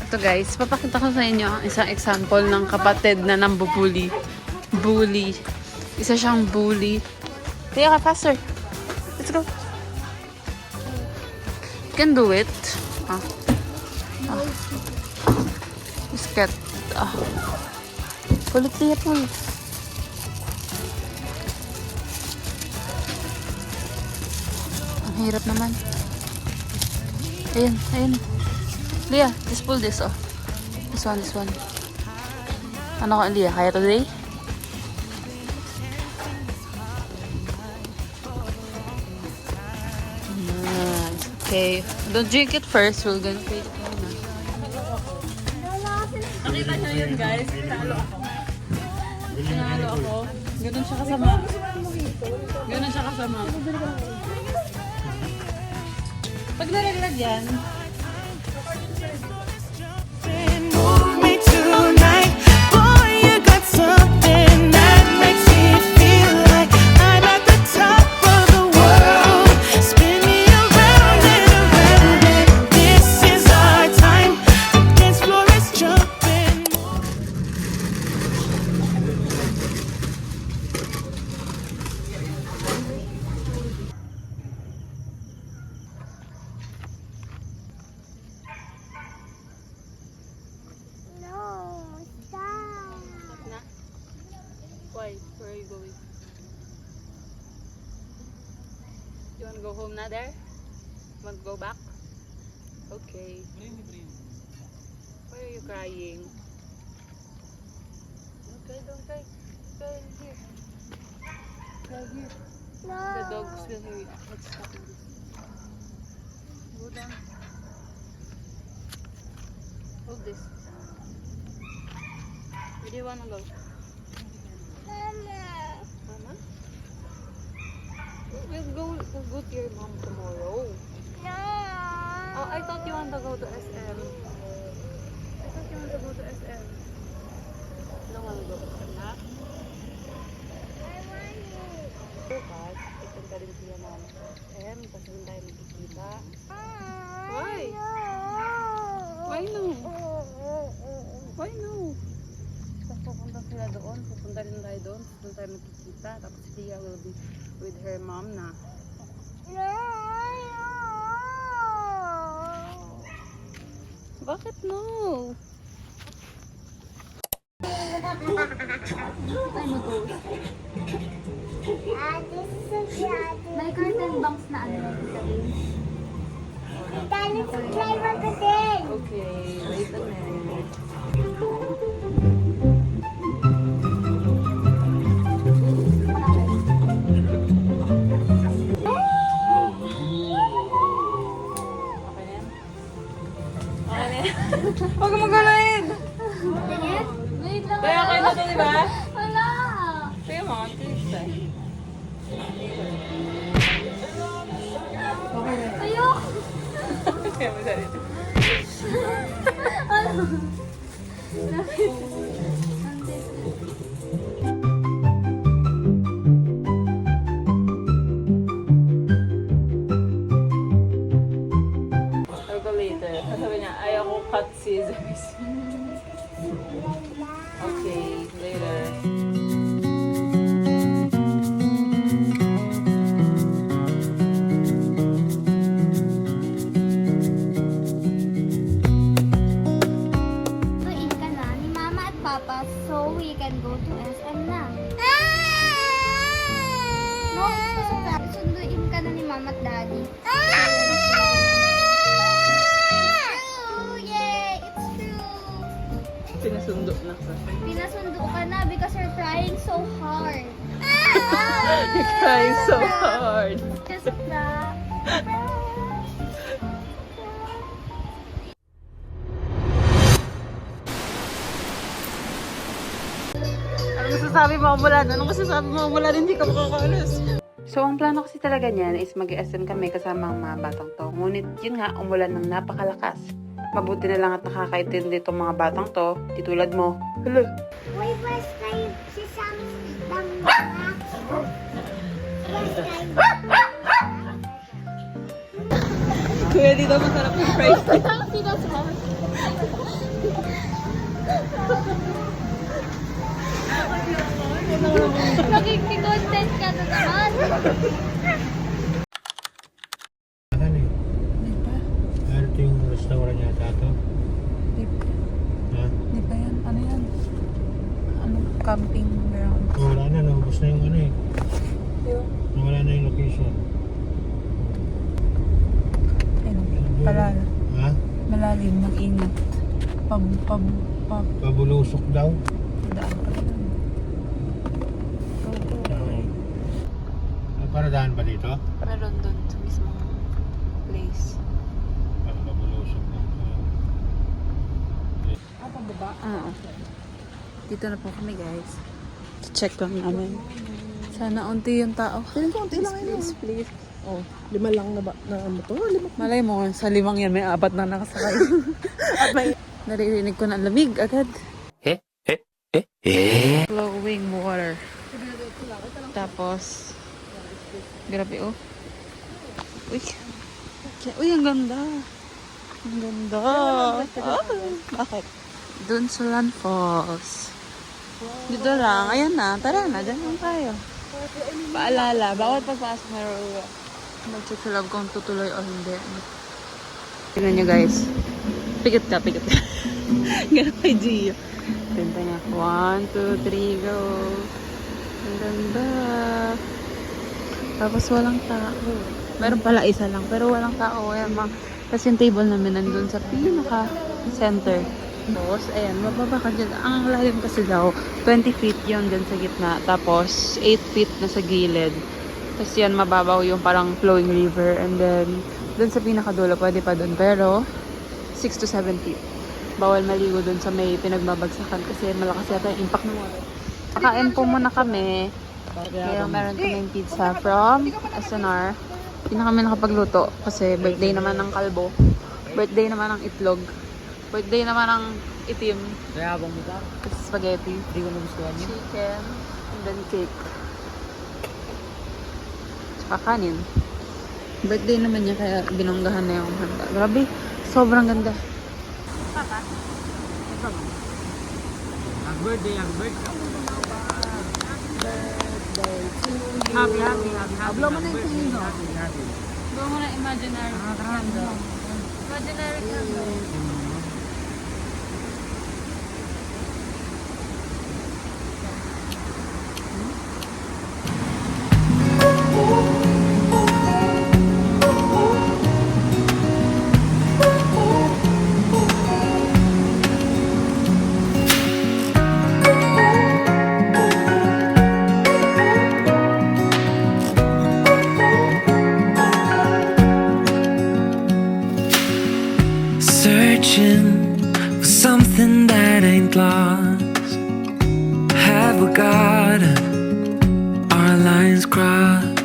Ito guys, papakita ko sa inyo ang isang example ng kapatid na nambubuli. Bully. Isa siyang bully. Kaya ka, faster. Let's go. You can do it. Biscuit. Pull it, Lia, pull. Ang hirap naman. Ayan, ayan. Lia, just pull this, oh. This one. Ano ka, Lia? Kaya today? Nice. Okay. Don't drink it first. We're gonna wait it muna. Nakita nyo yun, guys. Tinalo ako. Ganun siya kasama. Pag nalaglag yan, Move me tonight, boy. You got something that makes me feel like I'm at the top of the world. Spin me around and around, and this is our time. The dance floor is jumping. why? Where are you going? You want to go home na there? Want to go back? Okay. Why are you crying? Okay, don't cry. Cry here. Cry here. The dogs will hear you. Let's stop this. Go down. Hold this. Where do you want to go? Mama? We'll go to your mom tomorrow. Oh, I thought you want to go to SM. No want to go to SM, ha? Bukas, ipunta rin siya ng SM, tapos rin tayo magkikita. Why? Why no? Why no? Tapos pupunta sila doon, pupunta rin tayo doon, doon tayo magkikita, tapos si Tia will be with her mom na. Bakit no? May curtain banks na ano na sabihin. Dahil subscriber ko din. Okay, wait a minute. Huwag mo galain! Wait lang. Kaya kayo na ito, di ba? Wala. Kaya mo, please. Ayok. Kaya mo sarili. Ano? I'll go later. Sabi niya, ayaw ko cut scissors. Okay, later. Tuin ka na ni Mama at Papa so we can go to SM na. No, sunduin ka na ni Mama at Daddy. Yay! It's true! Pinasundo na sa. Pinasundo ka na because you're trying so hard. You're trying so hard. Just that. Anong masasabi mo umulan? Anong masasabi mo umulan? Hindi ka makakalas. So, ang plano kasi talaga niyan is mag-SM kami kasama ang mga batang to. Ngunit, yun nga, umulan ng napakalakas. Mabuti na lang at nakakaintindi itong mga batang to, di tulad mo. Hello. Uy, first time si Sam lang Kuya, dito masarap yung fries. Sino Nakiki-content ka na naman. Ano eh? Di pa. Ano ito yung restaurant yata ito? Di pa. Ha? Di pa yan. Ano yan? Ano? Camping ground. Oh, wala na, naubos na yung ano eh. Wala na yung location. Ayun. Palal. Ha? Malalim. Mag-ingat. Pab. Pabulusok daw. Daan pa lang. Para daan ba dito? Meron doon sa mismong place. Pabulusok daw. Pababa? Ah, dito na po kami guys. Check lang namin. Sana unti yung tao. Feeling ko unti lang yun. Please. Oh, 5 lang na ba? Na motor? 5. Malay mo, sa 5 yan may 4 na nakasakay. At may... Naririnig ko na ang lamig agad. Flowing water. Tapos, grabe oh. Uy. Uy, ang ganda. Ang ganda. Bakit? Dun sa Land Falls. Dito lang. Ayan na. Tara na. Diyan lang tayo. Paalala. Bawat pagpasok meron. Mag-check sa love kung tutuloy o hindi. Tignan nyo guys. Pikit ka. Ganun kay Gio. Ganda niya. 1, 2, 3, go. Ang ganda. Tapos walang tao. Meron pala isa lang. Pero walang tao. Ayan, kasi yung table namin nandun sa pinaka-center. Tapos, ayan, mababa ka dyan. Ang lalim kasi daw, 20 feet yun dyan sa gitna. Tapos, 8 feet na sa gilid. Tapos yan, mababaw yung parang flowing river. And then, dun sa pinakadulo, pwede pa dun. Pero, 6 to 7 feet. Bawal maligo dun sa may pinagbabagsakan kasi malakas yata yung impact ng water. Kakain po muna kami. Meron kaming pizza from SNR. Hindi na kami nakapagluto kasi birthday naman ng kalbo. Birthday naman ng itlog. Birthday naman ng itim. Kaya habang mo ka, Kasi spaghetti. hindi ko nagustuhan yun. Chicken. And then cake. Tsaka kanin. Birthday naman niya kaya binonggahan na yung handa. Grabe. Sobrang ganda. Happy birthday. Hablo mo na yung tingin, no? Gawa mo na imaginary candle. Imaginary candle. Searching for something that ain't lost. Have we got our lines crossed?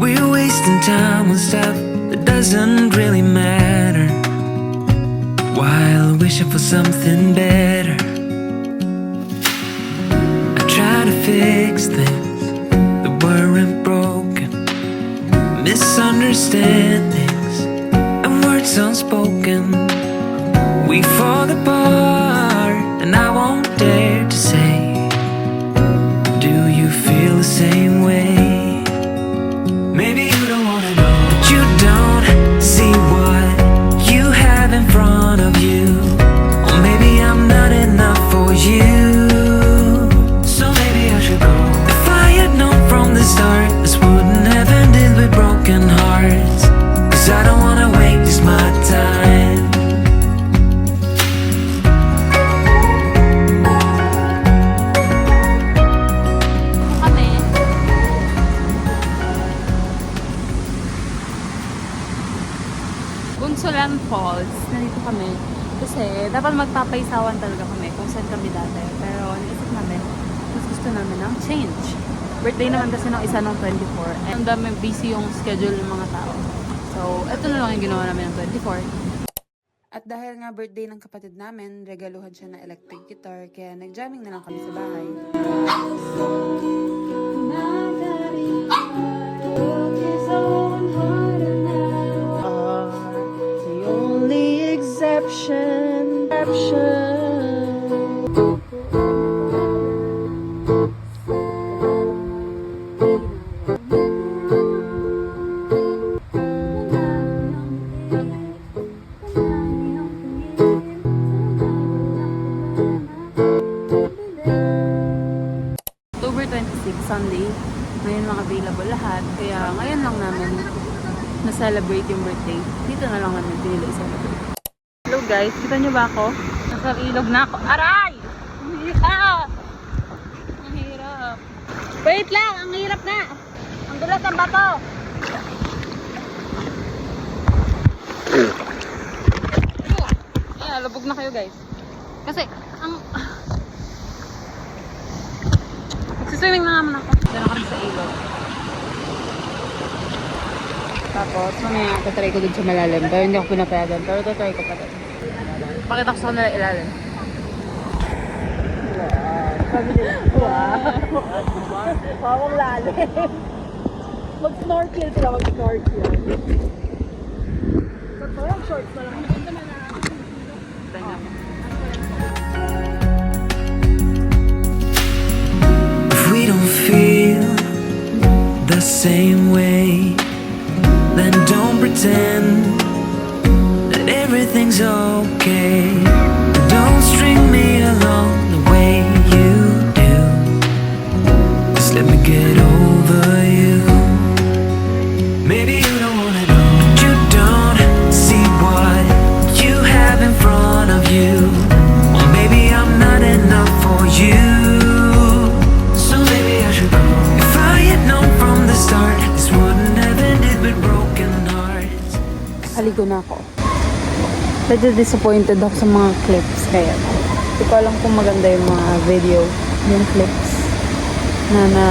We're wasting time on stuff that doesn't really matter, while wishing for something better. I try to fix things that weren't broken, misunderstandings and words unspoken. We fall apart, and I won't dare to say, do you feel the same way? Maybe you don't wanna know, but you don't see what you have in front of you. Or maybe I'm not enough for you, so maybe I should go. If I had known from the start, this wouldn't have ended with broken hearts. 'Cause I don't wanna waste my time. Kami. Bunsolan Falls. Nandito kami. Kasi dapat magpapaisawan talaga kami kung saan kami dati. Pero naisip namin, mas gusto namin ng change. Birthday naman kasi ng isa ng 24. And ang dami busy yung schedule ng mga tao. So, ito na lang yung ginawa namin ng 24. At dahil nga birthday ng kapatid namin, regaluhan siya ng electric guitar. Kaya nag-jamming na lang kami sa bahay. The only exception. birthday. Ngayon lang available lahat. Kaya ngayon lang namin na-celebrate yung birthday. Dito na lang namin pinili i-celebrate. Hello guys, kita nyo ba ako? Nasa ilog na ako. Aray! Ang hirap! Ang hirap. Wait lang! Ang hirap na! Ang dulas ang bato! Ayan, lubog na kayo guys. Kasi, ang... Magsiswimming na naman ako. Diyan ako sa ilog. Tapos, mamaya, tatry ko dun sa malalim. Pero hindi ako pinapayagan. Pero tatry ko pa dun. Pakita ko sa kanila ilalim. Wow, ang lalim. Mag-snorkel sila, mag-snorkel. Parang shorts na lang. If we don't feel the same way, then don't pretend that everything's okay. Don't string me along the way you do. Just let me get over you. Maybe you don't wanna know. You don't see what you have in front of you. Or maybe I'm not enough for you. So maybe I should go. If I had known from the start, this wouldn't have ended with broken hearts. Haligo na ako. Medyo disappointed ako sa mga clips. Kaya hindi ko alam kung maganda yung mga video, yung clips na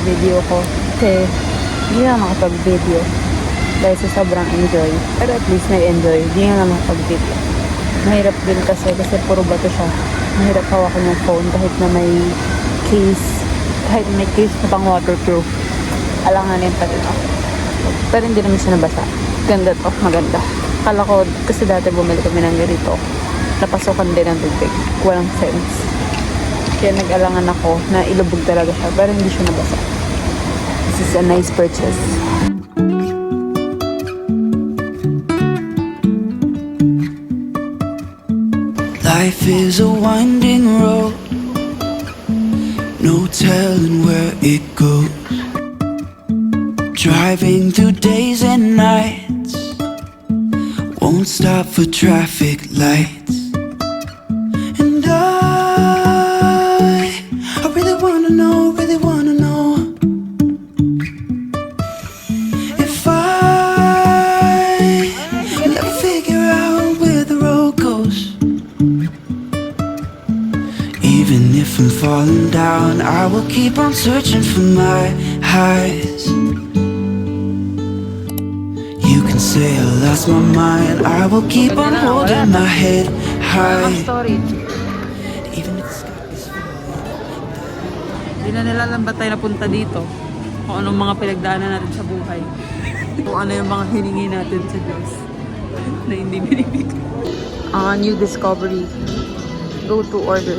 video ko. Kasi hindi na nakapag-video dahil sa sobrang enjoy. Pero at least na-enjoy. Hindi nga na nakapag-video. Mahirap din kasi puro bato siya. Mahirap hawakan yung phone kahit na may case. Kahit may case na pang waterproof. Alanganin pa rin ako. Pero hindi naman siya nabasa. Ganda to. Maganda. Akala ko, kasi dati bumili kami ng ganito. Napasukan din ng tubig. Walang sense. Kaya nag-alangan ako na ilubog talaga siya. Pero hindi siya nabasa. This is a nice purchase. Life is a winding road, no telling where it goes. Driving through days and nights, won't stop for traffic lights. And I really wanna know, if I never figure out where the road goes. Even if I'm falling down, I will keep on searching for my highs. You can say I lost my mind, I will keep on holding my head high. Story. Even if the sky is falling. Hindi na nilalambat tayo napunta dito. Kung anong mga pinagdaanan natin sa buhay. Kung ano yung mga hiningi natin sa Diyos. Na hindi binibigay. New discovery. Go to order.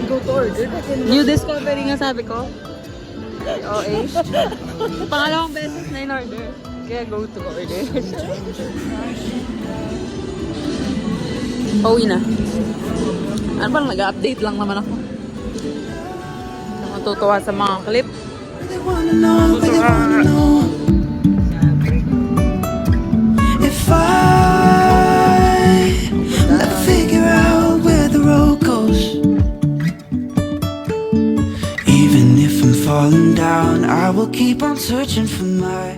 Go to order. New discovery nga sabi ko. OA. Pangalawang beses na in-order. Kaya go to order. Pauwi na. Ano bang nag-update lang naman ako. Natutuwa sa mga clip. Really wanna know, if I never figure out where the road goes. Even if I'm falling down, I will keep on searching for my